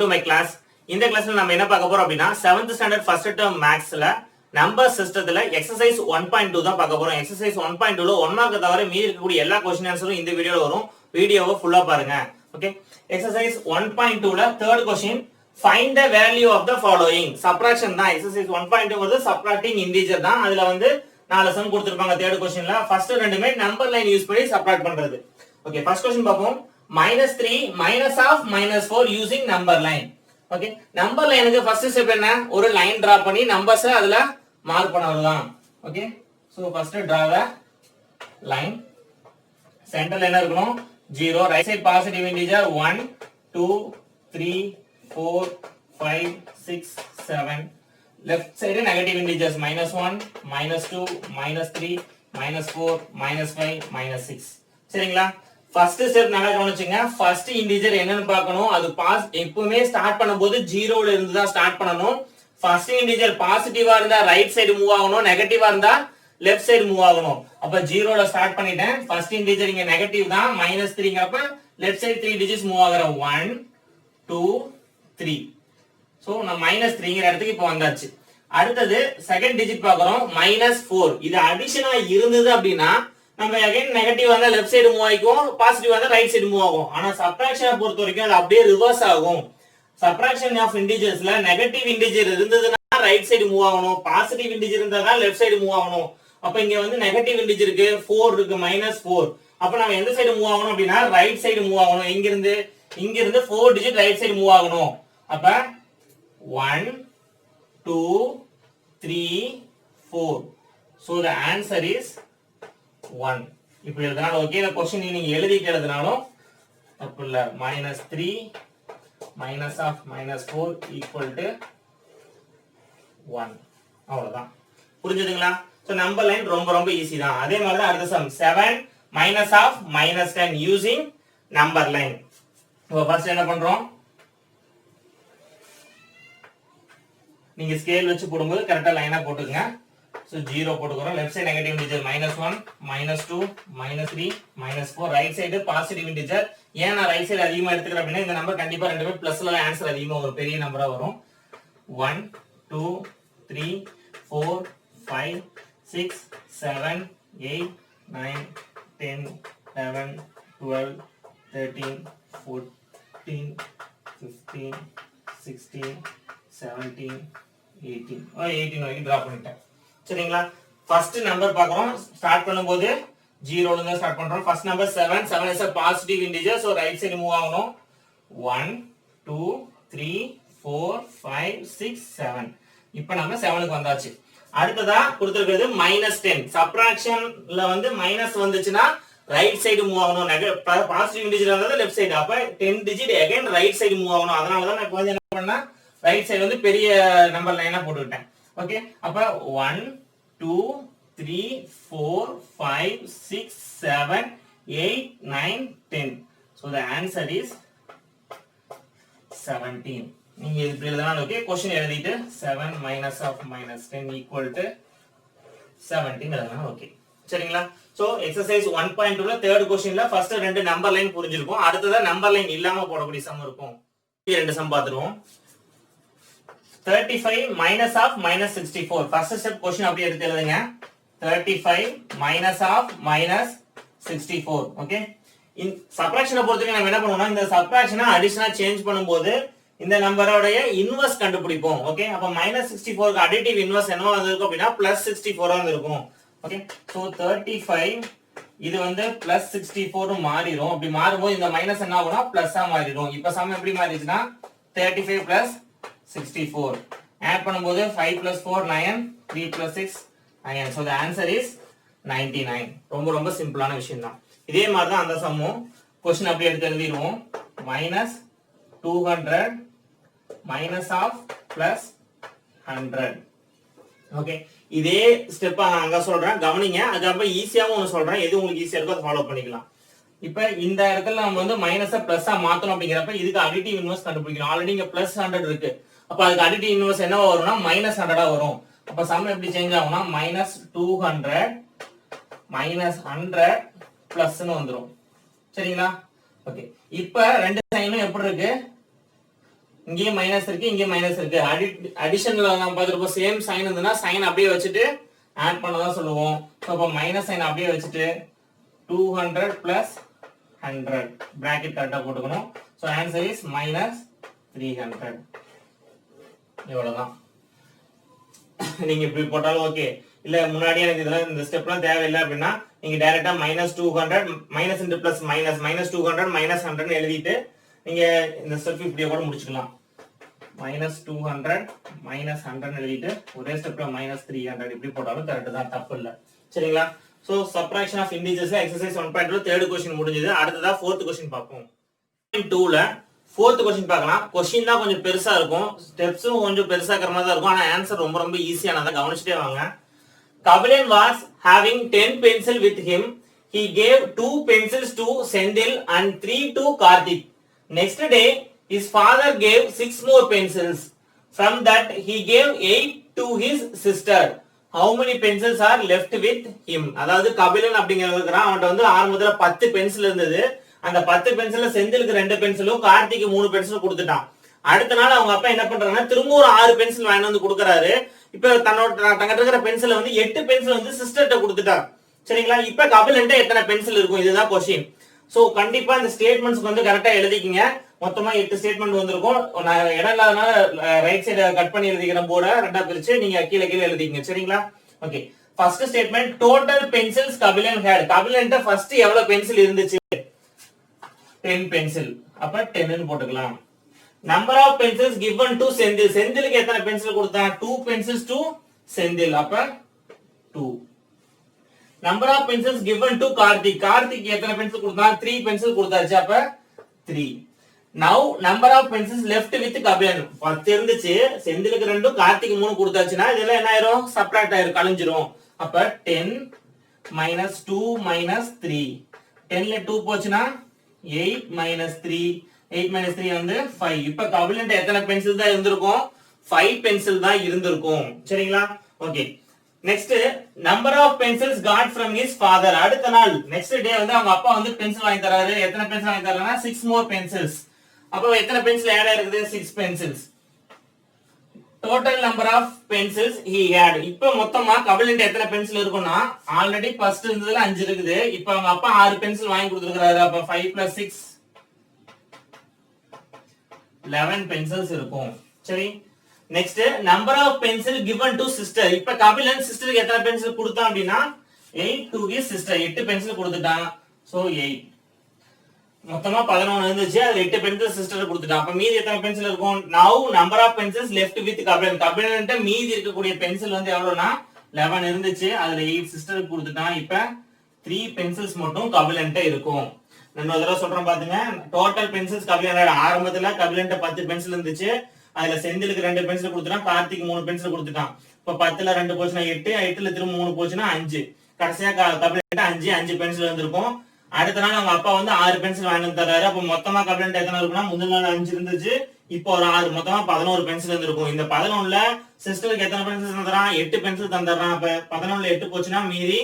To my class. இந்த கிளாஸ்ல நம்ம என்ன பார்க்க போறோம் அப்படின்னா 7th ஸ்டாண்டர்ட் ஃபர்ஸ்ட் டேர்ம் மேக்ஸ்ல நம்பர் சிஸ்டத்துல எக்ஸசைஸ் 1.2 தான் பார்க்க போறோம். எக்ஸசைஸ் 1.2ல 1 மார்க் தவிர மீதி இருக்கக்கூடிய எல்லா क्वेश्चन ஆன்சரும் இந்த வீடியோல வரும். வீடியோவை ஃபுல்லா பாருங்க. ஓகே, எக்ஸசைஸ் 1.2ல third question find the value of the following. Subtraction தான். எக்ஸசைஸ் 1.2 வந்து சப்ட்ராக்டிங் இன்டிஜர் தான். அதுல வந்து 4 சம் கொடுத்திருப்பாங்க தேர்ட் क्वेश्चनல. ஃபர்ஸ்ட் ரெண்டுமே நம்பர் லைன் யூஸ் பண்ணி சப்ட்ராக்ட் பண்றது. ஓகே, ஃபர்ஸ்ட் क्वेश्चन பாப்போம். -3 minus of -4 using number line. Okay, number லைனுக்கு ஃபர்ஸ்ட் ஸ்டெப் என்ன? ஒரு லைன் டிரா பண்ணி நம்பர்ஸ் அதுல மார்க் பண்ணறதுதான். Okay, so first draw the line. சென்டர்ல என்ன இருக்கணும்? 0. Right side positive integer 1 2 3 4 5 6 7. Left side negative integers -1 -2 -3 -4 -5 -6. சரிங்களா? ஃபர்ஸ்ட் ஸ்டெப் நல்லா கவனிச்சுங்க. ஃபர்ஸ்ட் இன்டிஜர் என்னன்னு பார்க்கணும். அது எப்பவுமே ஸ்டார்ட் பண்ணும்போது 0ல இருந்து தான் ஸ்டார்ட் பண்ணணும். ஃபர்ஸ்ட் இன்டிஜர் பாசிட்டிவா இருந்தா ரைட் சைடு மூவ் ஆகணும், நெகட்டிவா இருந்தா லெஃப்ட் சைடு மூவ் ஆகணும். அப்ப 0ல ஸ்டார்ட் பண்ணிட்டேன். ஃபர்ஸ்ட் இன்டிஜர் இங்க நெகட்டிவ் தான், -3ங்கப்ப லெஃப்ட் சைடு 3 டிஜிட்ஸ் மூவ் ஆகுறேன். 1 2 3. சோ நான் -3ங்கற இடத்துக்கு இப்போ வந்தாச்சு. அடுத்து செகண்ட் டிஜிட் பார்க்கறோம். -4. இது அடிஷனா இருந்தது அப்படினா நம்ம அகைன் நெகட்டிவ் வந்தா லெஃப்ட் சைடு மூவ் ஆகும், பாசிட்டிவ் வந்தா ரைட் சைடு மூவ் ஆகும். ஆனா சப்ட்ராக்ஷனை பொறுத்த வரைக்கும் அது அப்படியே ரிவர்ஸ் ஆகும். சப்ட்ராக்ஷன் ஆஃப் இன்டிஜர்ஸ்ல நெகட்டிவ் இன்டிஜர் இருந்ததுன்னா ரைட் சைடு மூவ் ஆகணும், பாசிட்டிவ் இன்டிஜர் இருந்தா லெஃப்ட் சைடு மூவ் ஆகணும். அப்ப இங்க வந்து நெகட்டிவ் இன்டிஜருக்கு 4 இருக்கு, -4. அப்ப நாம எந்த சைடு மூவ் ஆகணும் அப்படினா ரைட் சைடு மூவ் ஆகணும். இங்க இருந்து 4 டிஜிட் ரைட் சைடு மூவ் ஆகணும். அப்ப 1 2 3 4. so the answer is 1. இப்படி எழுதனால ஓகே. இந்த क्वेश्चन நீங்க எழுதிட்டு எழுதினாலும் தப்பு இல்ல. -3 minus of -4 equal to 1. அவ்வளவுதான். புரிஞ்சுதுங்களா? சோ நம்பர் லைன் ரொம்ப ஈஸி தான். அதே மாதிரி தான் அடுத்த sum 7 minus of -10 using number line. இப்போ ஃபர்ஸ்ட் என்ன பண்றோம்? நீங்க ஸ்கேல் வச்சு போடும்போது கரெக்ட்டா லைனா போட்டுக்கங்க. சோ 0 போட்டுக்கறோம். Left side negative integer -1 -2 -3 -4. Right side positive integer. ஏன் நான் ரைட் சைடு அதிகமா எடுத்துக்கறேன் அப்படினா இந்த நம்பர் கண்டிப்பா ரெண்டுமே பிளஸ்ல ஆன்சர் அதிகமா ஒரு பெரிய நம்பரா வரும். 1 2 3 4 5 6 7 8 9 10 11 12 13 14 15 16 17 18. 18 வரைக்கும் டிரா பண்ணிட்டேன். சரிங்களா? ஃபர்ஸ்ட் நம்பர் பார்க்கறோம். ஸ்டார்ட் பண்ணும்போது 0ல இருந்து ஸ்டார்ட் பண்றோம். First number 7. 7 is a positive integer, so right side move ஆகணும். 1 2 3 4 5 6 7. இப்போ நம்ம 7க்கு வந்தாச்சு. அடுத்ததா கொடுத்திருக்கிறது -10. சப்ட்ராக்ஷன்ல வந்து மைனஸ் வந்துச்சுனா ரைட் சைடு மூவ் ஆகணும். பாசிட்டிவ் இன்டிஜர் வந்தா லெஃப்ட் சைடு. அப்ப 10 digit again right side move ஆகணும். அதனால தான் நான் இப்போ என்ன பண்ணா ரைட் சைடு வந்து பெரிய நம்பர் லைனா போட்டுட்டேன். ஓகே, அப்ப 1 2 3 4 5 6 7 8 9 10. so the answer is 17. நீங்க இப்படி எழுதலாம். ஓகே, क्वेश्चन எழுதிட்டு 7 minus of -10 equal to 17 எழுதலாம். ஓகே, சரிங்களா? சோ எக்ஸசைஸ் 1.2ல தேர்ட் क्वेश्चनல ஃபர்ஸ்ட் ரெண்டு நம்பர் லைன் புரிஞ்சிருக்கும். அடுத்ததா நம்பர் லைன் இல்லாம போடக்கூடிய சம் இருக்கும். இந்த ரெண்டு சம் பாத்துருவோம். 35 minus of -64. First step question அப்படியே எடுத்து எழுதுங்க. 35 minus of -64. ஓகே, இந்த சப்ட்ராக்ஷனை பொறுத்தவரைக்கும் நம்ம என்ன பண்ணுவோம்னா இந்த சப்ட்ராக்ஷனை அடிஷனா சேஞ்ச் பண்ணும்போது இந்த நம்பரோட இன்வெர்ஸ் கண்டுபிடிப்போம். ஓகே, அப்ப -64க்கு அடிட்டிவ் இன்வெர்ஸ் என்னவா வந்திருக்கும் அப்படினா +64 வந்திருக்கும். ஓகே, சோ 35 இது வந்து +64 மாறிரும். அப்படி மாறும்போது இந்த மைனஸ் என்ன ஆகும்னா பிளஸ்ஸா மாறிடும். இப்போ சம் எப்படி மாறிடுச்சுனா 35 + 64. ஆட் பண்ணும்போது 5 + 4 9, 3 + 6 9. so the answer is 99. ரொம்ப சிம்பிளான விஷயம் தான். இதே மாதிரி தான் அந்த சம்மும் क्वेश्चन அப்படியே எடுத்து எழுதிடுவோம். -200 minus of +100. ஓகே, இதே ஸ்டெப் நான் அங்க சொல்றேன், கவனிங்க. அதுக்கப்புறம் ஈஸியாவும் ஒன்னு சொல்றேன். எது உங்களுக்கு ஈஸியா இருக்கோ அதை ஃபாலோ பண்ணிக்கலாம். இப்ப இந்த இடத்துல நம்ம வந்து மைனஸை பிளஸ்ஸா மாத்தணும். அப்படிங்கிறப்ப இதுக்கு அடிட்டிவ் இன்வெர்ஸ் கண்டுபிடிக்கணும். ஆல்ரெடி இங்க +100 இருக்கு. அப்ப அதுக்கு அடிட்டிவ் இன்வெர்ஸ் என்னவா வரும்னா -100 வரும். அப்ப சம் எப்படி சேஞ்ச் ஆகும்னா -200 -100 பிளஸ்னு வந்துரும். சரிங்களா? ஓகே, இப்ப ரெண்டு சைனும் எப்படி இருக்கு? இங்கேயும் மைனஸ் இருக்கு, இங்கேயும் மைனஸ் இருக்கு. அடிஷன்ல நம்ம பார்த்துருப்போம். சேம் சைன் இருந்ததுன்னா சைன் அப்படியே வச்சுட்டு ஆட் பண்ணதான் சொல்லுவோம். ஸோ அப்போ மைனஸ் சைன் அப்படியே வச்சுட்டு 200 பிளஸ் 100 பிராக்கெட் கரெக்டா போட்டுக்கணும். So answer is minus 300. இவ்வளவுதான். நீங்க இப்படி போட்டாலும் ஓகே. இல்ல முன்னாடி எனக்கு இதெல்லாம் இந்த ஸ்டெப்லாம் தேவையில்லை அப்படின்னா நீங்க டைரக்டா minus 200 minus into plus minus minus 200 minus 100 எழுதிட்டு நீங்க இந்த ஸ்டெப் இப்படியே கூட முடிச்சுக்கலாம். மைனஸ் 200 மைனஸ் 100 எழுதிட்டு ஒரே ஸ்டெப்ல மைனஸ் 300 இப்படி போட்டாலும் கரெக்ட் தான், தப்பு இல்லை. சரிங்களா? சோ சப்ட்ராக்ஷன் ஆஃப் இன்டிஜர்ஸ்ல எக்ஸர்சைஸ் 1.2 தேர்ட் क्वेश्चन முடிஞ்சது. அடுத்ததா ஃபோர்த் क्वेश्चन பார்ப்போம். 2ல ஃபோர்த் क्वेश्चन பார்க்கலாம். क्वेश्चन தான் கொஞ்சம் பெருசா இருக்கும், ஸ்டெப்ஸும் கொஞ்சம் பெருசா இருக்கிற மாதிரி தான் இருக்கும். ஆனா ஆன்சர் ரொம்ப ரொம்ப ஈஸியானதா, கவனிச்சிட்டே வாங்க. Kabilan was having 10 pencils with him. He gave 2 pencils to Sendil and 3 to Karthik. Next day, his father gave 6 more pencils. From that, he gave 8 to his sister. How many pencils are left with him? அதாவது கபிலன் அப்படிங்கிறவங்க அவன்கிட்ட வந்து ஆரம்பத்துல 10 pencil இருந்தது. அந்த 10 பென்சில்ல செந்திலுக்கு 2 பென்சிலும் கார்த்திக்கு 3 பென்சிலும் கொடுத்துட்டான். அடுத்த நாள் அவங்க அப்பா என்ன பண்றாங்கன்னா திரும்ப ஒரு 6 பென்சில் வாங்கி வந்து கொடுக்கறாரு. இப்ப தங்கிட்ட இருக்கிற பென்சில வந்து 8 பென்சில் வந்து சிஸ்டர்ட்ட கொடுத்துட்டார். சரிங்களா? இப்ப கபிலன்ட்ட எத்தனை பென்சில் இருக்கும், இதுதான் क्वेश्चन. சோ கண்டிப்பா இந்த ஸ்டேட்மெண்ட்ஸ் வந்து கரெக்டா எழுதிக்கங்க. மொத்தமா 8 ஸ்டேட்மெண்ட் வந்திருக்கும். நான் இடம் இல்லாதனால ரைட் சைடு கட் பண்ணி எழுதிக்கிறேன். போர்டை ரெண்டா பிரிச்சு நீங்க கீழே கீழே எழுதிக்கங்க. சரிங்களா? Okay. First statement, total pencils Kabilan had. கபிலன்ட்ட ஃபர்ஸ்ட் எவ்வளவு பென்சில் இருந்துச்சு? 10 பென்சில். அப்ப 10 ன்னு போட்டுக்கலாம். Number of pencils given to Sendil. செந்திலுக்கு எத்தனை பென்சில் கொடுத்தான்? 2 pencils to செந்தில். அப்ப 2. Number of pencils given to Karthik. Karthik எத்தனை பென்சில் கொடுத்தான்? 3 பென்சில் கொடுத்தாச்சு. அப்ப 3. Now number of pencils left with Kabilan. 10 இருந்துச்சு, செந்திலுக்கு 2 கார்த்திக் 3 கொடுத்தாச்சுன்னா இதெல்லாம் என்ன ஆயிரும்? சப்ட்ராக்ட் ஆயிரும், கழிஞ்சிரும். அப்ப 10 minus 2 minus 3. 10 ல 2 போச்சுன்னா 8 minus 3. 8 minus 3 வந்து 5. இப்ப கபிலன்ட்ட எத்தனை பென்சில் தான் இருந்திருக்கும்? 5 பென்சில் தான் இருந்திருக்கும். சரிங்களா? Okay. Next, number of pencils got from his father. அடுத்த நாள் நெக்ஸ்ட் டே வந்து அவங்க அப்பா வந்து பென்சில் வாங்கி தராரு. எத்தனை பென்சில் வாங்கி தராருன்னா 6 more pencils. அப்ப எத்தனை பென்சில் ஆட் ஆயிருக்குது? 6 pencils. Total number of pencils he had. இப்ப மொத்தமா கபிலன்ட்ட எத்தனை பென்சில் இருக்கும்னா ஆல்ரெடி ஃபர்ஸ்ட் இருந்ததுல 5 இருக்குது. இப்ப அவங்க அப்பா 6 பென்சில் வாங்கி கொடுத்திருக்காரு. அப்ப 5 plus 6 11 pencils இருக்கும். சரி, next number of pencil given to sister. இப்ப கபிலன் சிஸ்டருக்கு எத்தனை பென்சில் கொடுத்தான் அப்படின்னா 8 to his sister. 8 பென்சில் கொடுத்துட்டான். சோ 8. மொத்தமா 11 இருந்துச்சு, அது 8 பென்சில் சிஸ்டருக்கு கொடுத்துட்டான். அப்ப மீதி எத்தனை பென்சில் இருக்கும்? now number of pencils left with Kabilan. கபிலன்ட்ட மீதி இருக்கக்கூடிய பென்சில் வந்து எவ்வளவுனா 11 இருந்துச்சு, அதுல 8 சிஸ்டருக்கு கொடுத்துட்டான். இப்ப 3 பென்சில்ஸ் மட்டும் கபிலன்ட்ட இருக்கும். நான் ஒரு தடவை சொல்றேன் பாத்துங்க. டோட்டல் பென்சில்ஸ் கபிலன் ஆரம்பத்துல கபிலன்ட்ட 10 பென்சில் இருந்துச்சு, அதுல செந்திலுக்கு 2 பென்சில் கொடுத்துட்டான், கார்த்திக் 3 பென்சில் கொடுத்துட்டான். இப்ப 10ல 2 போச்சுன்னா 8, 8ல திரும்ப 3 போச்சுன்னா 5. கடைசியா கபிலன்ட்ட 5 பென்சில் வந்திருக்கும். அடுத்த நாள் அவங்க அப்பா வந்து 6 பென்சில் வாங்கி தர்றாரு. அப்ப மொத்தமா கபிலன்ட்ட எத்தனை இருக்குன்னா முதல் நாள் 5 இருந்துச்சு, இப்போ ஒரு 6, மொத்தமா 11 பென்சில் இருந்திருக்கும். இந்த 11ல சிஸ்டருக்கு எத்தனை பென்சில் தந்துறான்? 8 பென்சில் தந்துடுறான். அப்ப 11ல 8 போச்சுன்னா மீதி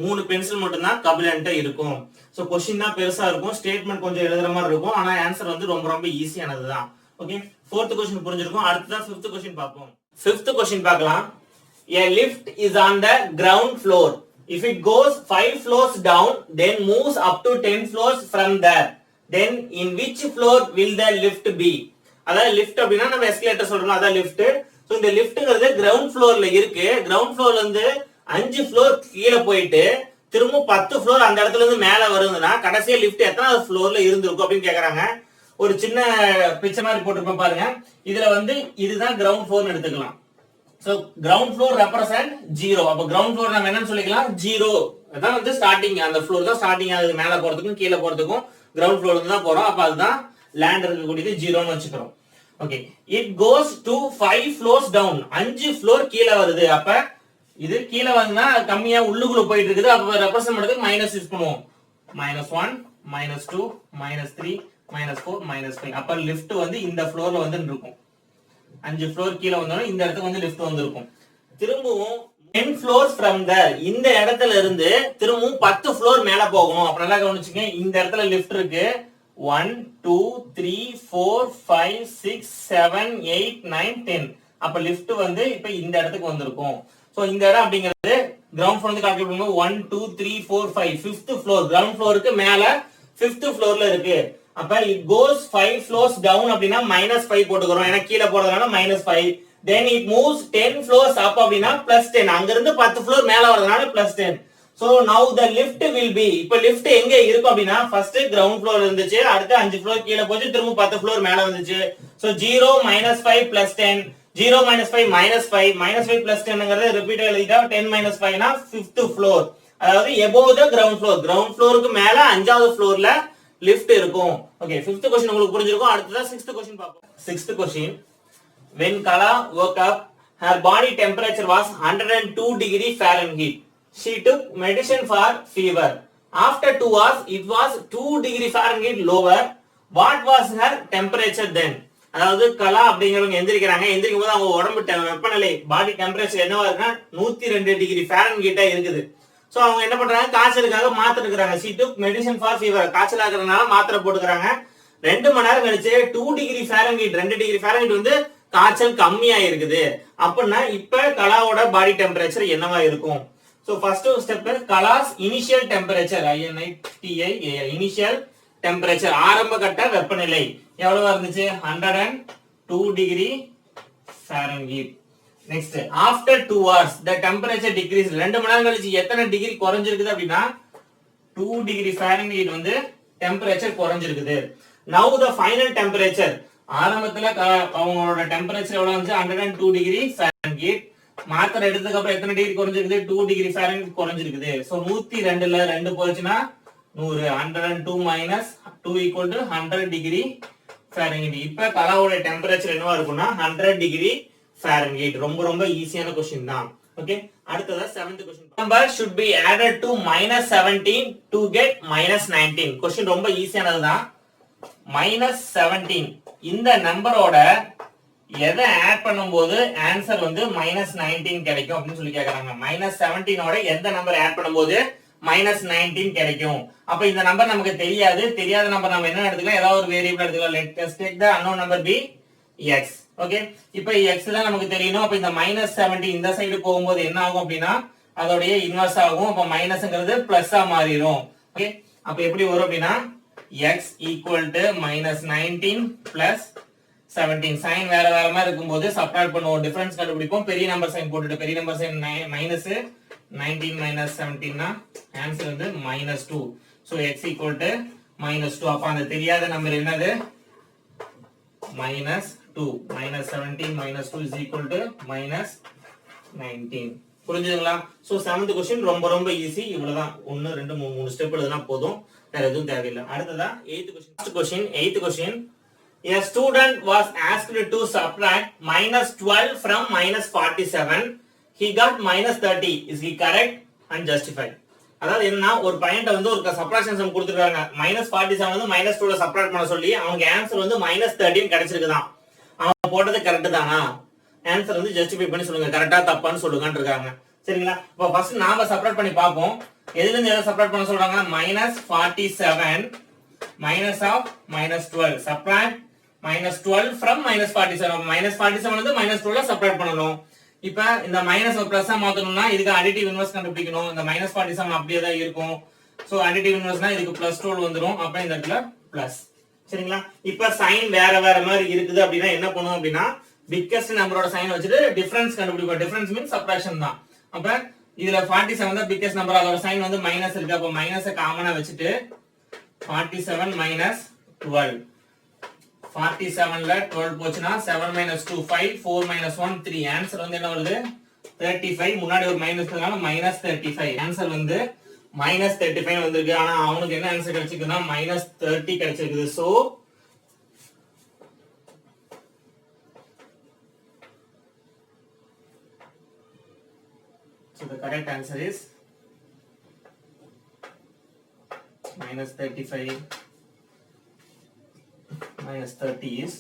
3 பென்சில் மட்டும் தான் கபிலன்ட்ட இருக்கும். சோ क्वेश्चन தான் பெருசா இருக்கும், ஸ்டேட்மெண்ட் கொஞ்சம் எழுதுற மாதிரி இருக்கும், ஆனா ஆன்சர் வந்து ரொம்ப ரொம்ப ஈஸியானது தான். ஓகே, ஃபோர்த் क्वेश्चन புரிஞ்சிருக்கும். அடுத்து ஃபிஃப்த் क्वेश्चन பார்ப்போம். ஃபிஃப்த் क्वेश्चन பார்க்கலாம். A lift is on the ground floor. If it goes 5 floors down, then moves up to 10 floors from there, then in which floor will the lift be? அதாவது lift அப்படின்னா நம்ம escalator சொல்றோம், அதான் lift. So இந்த லிஃப்ட்ங்கிறது ground ஃப்ளோர்ல இருக்கு. Ground ஃப்ளோர்ல இருந்து 5 ஃப்ளோர் கீழே போயிட்டு திரும்ப 10 ஃப்ளோர் அந்த இடத்துல இருந்து மேல வருதுன்னா கடைசியா லிஃப்ட் எத்தனை ஃப்ளோர்ல இருந்திருக்கும் அப்படின்னு கேக்குறாங்க. ஒரு சின்ன பிக்சர் மாதிரி போட்டுருப்போம் பாருங்க. இதுல வந்து இதுதான் கிரவுண்ட் ஃப்ளோர்னு எடுத்துக்கலாம். So ground floor represent 0. அப்ப கிரவுண்ட் ஃப்ளோர் நம்ம என்னன்னு சொல்லிக்கலாம்? 0. அதான் வந்து ஸ்டார்டிங், அந்த ஃப்ளோர் தான் ஸ்டார்டிங் ஆகுது. மேல போறதுக்கும் கீழே போறதுக்கும் கிரவுண்ட் ஃப்ளோர்ல இருந்து தான் போறோம். அப்ப அதுதான் லேண்ட் இருக்கக்கூடியது 0ன்னு வச்சுக்கிறோம். Okay, it goes to 5 floors down. 5 floor கீழே வருது. அப்ப இது கீழே வந்தா கம்மியா உள்ளுக்குள்ள போயிட்டு இருக்குது. அப்ப ரெப்ரசன்ட் பண்றதுக்கு மைனஸ் யூஸ் பண்ணுவோம். -1 -2 -3 -4 -5. அப்ப லிஃப்ட் வந்து இந்த ஃப்ளோர்ல வந்து இருக்கும். 5 ஃப்ளோர் கீழே வந்தோம்னா இந்த இடத்துக்கு வந்து லிஃப்ட் வந்திருக்கும். திரும்பவும் 10 floors from there. இந்த இடத்துல இருந்து திரும்பவும் 10 ஃப்ளோர் மேல போகணும். அப்ப நல்லா கவனிச்சுங்க. இந்த இடத்துல லிஃப்ட் இருக்கு, 1 2 3 4 5 6 7 8 9 10. அப்ப லிஃப்ட் வந்து இப்ப இந்த இடத்துக்கு வந்திருக்கும். சோ இந்த இடம் அப்படிங்கிறது கிரவுண்ட் ஃப்ளோர் வந்து கால்குலேட் பண்ணும்போது 1 2 3 4 5 5th ஃப்ளோர் கிரவுண்ட் ஃப்ளோருக்கு மேல 5th ஃப்ளோர்ல இருக்கு. அப்ப it goes 5 floors down அப்படினா -5 போட்டுக்கறோம். ஏன்னா கீழ போறதுனால -5. then it moves 10 floors up அப்படினா +10. அங்க இருந்து 10 ஃப்ளோர் மேல வரதுனால +10. so now the lift will be இப்ப லிஃப்ட் எங்க இருக்கும் அப்படினா ஃபர்ஸ்ட் கிரவுண்ட் ஃப்ளோர் இருந்துச்சு, அடுத்து 5 ஃப்ளோர் கீழ போச்சு, திரும்ப 10 ஃப்ளோர் மேல வந்துச்சு. so 0 -5 +10, 0 -5 -5 -5 +10ங்கறது ரிப்பீட் எழுதிட்டா 10 -5 னா 5th ஃப்ளோர், அதாவது above the ground floor. Ground ஃப்ளோருக்கு மேல 5வது ஃப்ளோர்ல லிஃப்ட் இருக்கும். ஓகே, 5th क्वेश्चन உங்களுக்கு புரிஞ்சிருக்கும். அடுத்ததா 6th क्वेश्चन பாப்போம். 6th question, when Kala woke up, her body temperature was 102 degree Fahrenheit. She took medicine for fever. After 2 hours, it was 2 degree Fahrenheit lower. What was her temperature then? அதாவது கலா அப்படிங்கிறவங்க எந்திரிக்கிறாங்க. எந்திரிக்கும் போது அவங்க உடம்பு வெப்பநிலை பாடி temperature என்னவா இருக்குன்னா 102 டிகிரி ஃபாரன்ஹீட்டா இருக்குது. சோ அவங்க என்ன பண்றாங்க, காய்ச்சலுக்காக மாத்திரை எடுக்கறாங்க. she took medicine for fever. காய்ச்சல் ஆகிறதுனால மாத்திரை போட்டுக்கறாங்க. 2 மணி நேரம் கழிச்சு 2 டிகிரி ஃபாரன்ஹீட் 2 டிகிரி ஃபாரன்ஹீட் வந்து காய்ச்சல் கம்மியா இருக்குது. அப்படின்னா இப்ப கலாவோட பாடி டெம்பரேச்சர் என்னவா இருக்கும்? So first step Kala's initial temperature initial temperature ஆரம்ப கட்ட வெப்பநிலை எவ்வளவு இருந்துச்சு? 102 degree Fahrenheit. Next after 2 hours the temperature decreased. 2 மணி நேரம் கழிச்சு எத்தனை டிகிரி குறைஞ்சிருக்குது அப்படின்னா 2 டிகிரி ஃபாரன்ஹீட் வந்து டெம்பரேச்சர் குறைஞ்சிருக்குது. now the final temperature, ஆரம்பத்துல அவங்களோட டெம்பரேச்சர் எவ்வளவு இருந்துச்சு? 102 டிகிரி ஃபாரன்ஹீட். மாத்திரை எடுத்ததுக்கு அப்புறம் எத்தனை டிகிரி குறைஞ்சிருக்குது? 2 டிகிரி ஃபாரன்ஹீட் குறைஞ்சிருக்குது. சோ 102ல 2 போச்சுன்னா 100. 102 minus 2 equal to 100 degree Fahrenheit. இப்ப கலாவோட டெம்பரேச்சர் என்னவா இருக்கும்னா 100 டிகிரி ஃபாரன்ஹீட். ரொம்ப ரொம்ப ஈஸியான क्वेश्चन தான். ஓகே, அடுத்ததா 7th question. number should be added to -17 to get -19. Question ரொம்ப ஈஸியானது தான். -17 இந்த நம்பரோட எதை ஆட் பண்ணும்போது ஆன்சர் வந்து -19 கிடைக்கும் அப்படின்னு சொல்லி கேக்குறாங்க. -17 ஓட எந்த நம்பர் ஆட் பண்ணும்போது -19 கிடைக்கும்? அப்ப இந்த நம்பர் நமக்கு தெரியாது. தெரியாத நம்பர் நம்ம என்ன எடுத்துக்கலாம்? ஏதாவது ஒரு வேரியபிள் எடுத்துக்கலாம். let us take the unknown number be x. Okay, இப்போ x தான் நமக்கு தெரியணும். அப்ப இந்த -17 இந்த சைடு போகும்போது என்ன ஆகும் அப்படின்னா அதோடைய இன்வெர்ஸ் ஆகும். அப்ப மைனஸ்ங்கிறது பிளஸ்ஸா மாறிடும். ஓகே, அப்ப எப்படி வரும் அப்படின்னா x equal to -19 plus 17. Sign வேற வேற மாதிரி இருக்கும்போது சப்ட்ராக்ட் பண்ணுவோம், டிஃபரன்ஸ் கண்டுபிடிப்போம். பெரிய நம்பர் சைன் போட்டுட்டு பெரிய நம்பர் சைன் மைனஸ் 19 minus 17 னா ஆன்சர் வந்து -2. So x equal to -2. அப்ப அந்த தெரியாத நம்பர் என்னது? -2. -17 -2 is equal to -19. புரிஞ்சுதுங்களா? சோ 7th क्वेश्चन ரொம்ப ரொம்ப ஈஸி. இவ்வளவுதான். 1 2 3 ஸ்டெப் எழுதுனா போதும், வேற எதுவும் தேவையில்லை. அடுத்ததா 8th question. First question, 8th question. A student was asked to subtract -12 from -47. He got -30. Is he correct and justified? அதாவது என்ன, ஒரு பையன்ட்ட வந்து ஒரு சப்ட்ராக்ஷன் சம் கொடுத்துருக்காங்க. -47 வந்து -2 ல சப்ட்ராக்ட் பண்ண சொல்லி அவனுக்கு ஆன்சர் வந்து -13 கிடைச்சிருக்குதான். அவன் போட்டது கரெக்ட் தானா? ஆன்சர் வந்து ஜஸ்டிஃபை பண்ணி சொல்லுங்க, கரெக்ட்டா தப்பான்னு சொல்லுங்கன்னு இருக்காங்க. சரிங்களா? இப்போ ஃபர்ஸ்ட் நாம சப்ட்ராக்ட் பண்ணி பார்ப்போம். எதுல இருந்து எதை சப்ட்ராக்ட் பண்ண சொல்றாங்க? -47 minus of -12. subtract -12 from -47. -47 வந்து -12 ல சப்ட்ராக்ட் பண்ணனும். இப்போ இந்த மைனஸ் பிளஸ்ஸா மாத்தணும்னா இதுக்கு அடிட்டிவ் இன்வெர்ஸ் கண்டுபிடிக்கணும். இந்த -47 அப்படியே தான் இருக்கும். சோ அடிட்டிவ் இன்வெர்ஸ்னா இதுக்கு +12 வந்துரும். அப்ப இந்த இடத்துல பிளஸ். சரிங்களா? இப்போ சைன் வேற வேற மாதிரி இருக்குது அப்படினா என்ன பண்ணுவோம் அப்படினா பிக்கஸ்ட் நம்பரோட சைன் வச்சிட்டு டிஃபரன்ஸ் கண்டுபிடிப்போம். டிஃபரன்ஸ் மீன்ஸ் சப்ட்ராக்ஷன் தான். அப்ப இதுல 47 தான் பிக்கஸ்ட் நம்பர், அதோட சைன் வந்து மைனஸ் இருக்கு. அப்ப மைனஸை காமனா வச்சிட்டு 47 - 12. 47ல 12 போச்சுனா 7 - 2 5, 4 - 1 3. ஆன்சர் வந்து என்ன வருது? 35. முன்னாடி ஒரு மைனஸ் இருக்கனால -35. ஆன்சர் வந்து -35 வந்திருக்கு. ஆனா அவனுக்கு என்ன ஆன்சர் கிடைச்சிருக்குன்னா -30 கிடைச்சிருக்குது. So the correct answer is -35 -30 is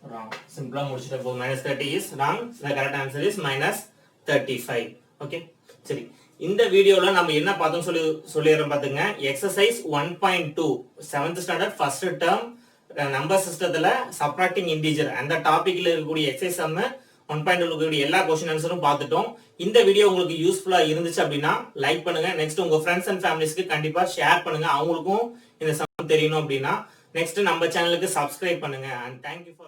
wrong. Simple முடிச்சிட்டு போ. -30 is wrong. The correct answer is -35. Okay, சரி. இந்த வீடியோல நம்ம என்ன பார்த்தோம் சொல்லிடுறோம் பாத்துங்க. Exercise 1.2 7th standard first term number சிஸ்டத்துல சப்ட்ராக்டிங் இன்டிஜர் அந்த டாபிக்ல இருக்கக்கூடிய எக்ஸசைஸ் நம்ம 1.2 இருக்கக்கூடிய எல்லா கொஸ்டின் ஆன்சரும் பார்த்துட்டோம். இந்த வீடியோ உங்களுக்கு யூஸ்ஃபுல்லா இருந்துச்சு அப்படின்னா லைக் பண்ணுங்க. நெக்ஸ்ட் உங்க ஃப்ரெண்ட்ஸ் அண்ட் ஃபேமிலிஸ்க்கு கண்டிப்பா ஷேர் பண்ணுங்க, அவங்களுக்கும் இந்த சம் தெரியணும் அப்படின்னா. நெக்ஸ்ட் நம்ம சேனலுக்கு சப்ஸ்கிரைப் பண்ணுங்க. And thank you for